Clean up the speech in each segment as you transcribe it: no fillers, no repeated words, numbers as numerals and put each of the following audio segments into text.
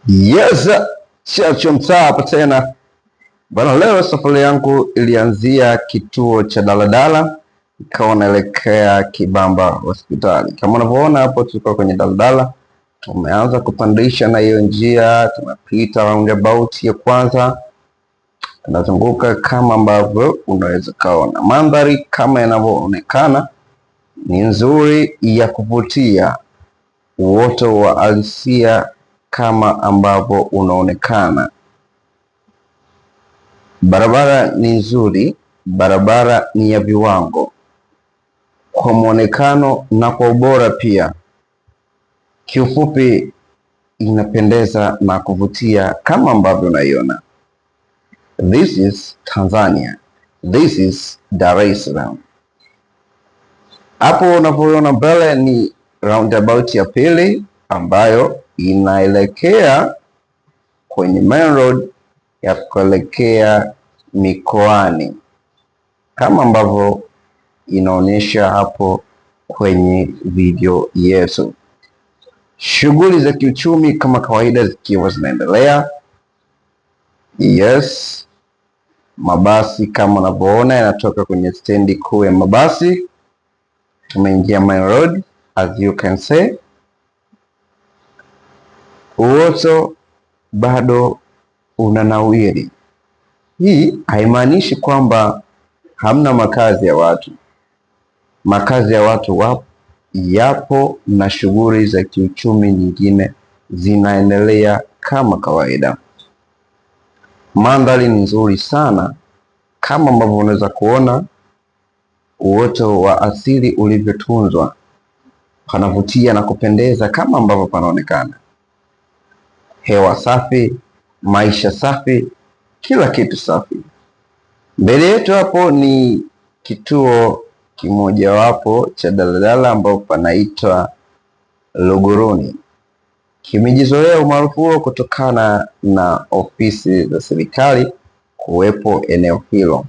Yes, Chacho mtaa hapa tena bana. Leo safari yangu ilianzia kituo cha daladala ikawa naelekea Kibamba hospitali. Kama unavyoona hapo, tulikuwa kwenye daladala, tumeanza kupandisha na hiyo njia, tumepita roundabout ya kwanza, tunazunguka kama ambavyo unaweza kaona. Mandhari kama yanavyoonekana ni nzuri ya kuvutia, uoto wa alisia kama ambavyo unaonekana. Barabara ni nzuri, barabara ni ya viwango kwa muonekano na kwa ubora pia. Kiufupi inapendeza na kuvutia kama ambavyo unaiona. This is Tanzania. This is Dar es Salaam. Hapo unavyoona mbele ni roundabout ya pili ambayo inaelekea kwenye main road ya kuelekea mikoani kama ambavyo inaonyesha hapo kwenye video yetu. Shughuli za kiuchumi kama kawaida zikiwa zinaendelea. Yes, mabasi kama unavyoona yanatoka kwenye stendi kuu ya mabasi. Tumeingia main road as you can see. Uoto bado unanawiri. Hii haimaanishi kwamba hamna makazi ya watu. Makazi ya watu yapo na shughuli za kiuchumi nyingine zinaendelea kama kawaida. Mandhari ni nzuri sana kama ambavyo unaweza kuona, uoto wa asili ulivyotunzwa, panavutia na kupendeza kama ambavyo panaonekana. Hewa safi, maisha safi, kila kitu safi. Mbele yetu hapo ni kituo kimojawapo cha daladala ambao panaitwa Luguruni. Kimejizoea umaarufu huo kutokana na ofisi za serikali kuwepo eneo hilo.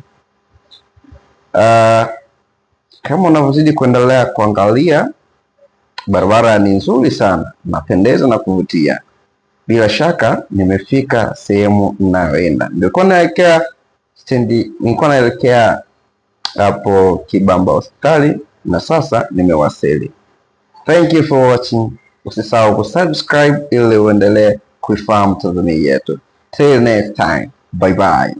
Kama unavyozidi kuendelea kuangalia, barabara ni nzuri sana, napendeza na kuvutia. Bila shaka nimefika sehemu ninayoenda. Nilikuwa naelekea hapo Kibamba hospitali na sasa nimewasili. Thank you for watching. Usisahau kusubscribe ili uendelee kuifahamu Tanzania yetu. Till next time. Bye bye.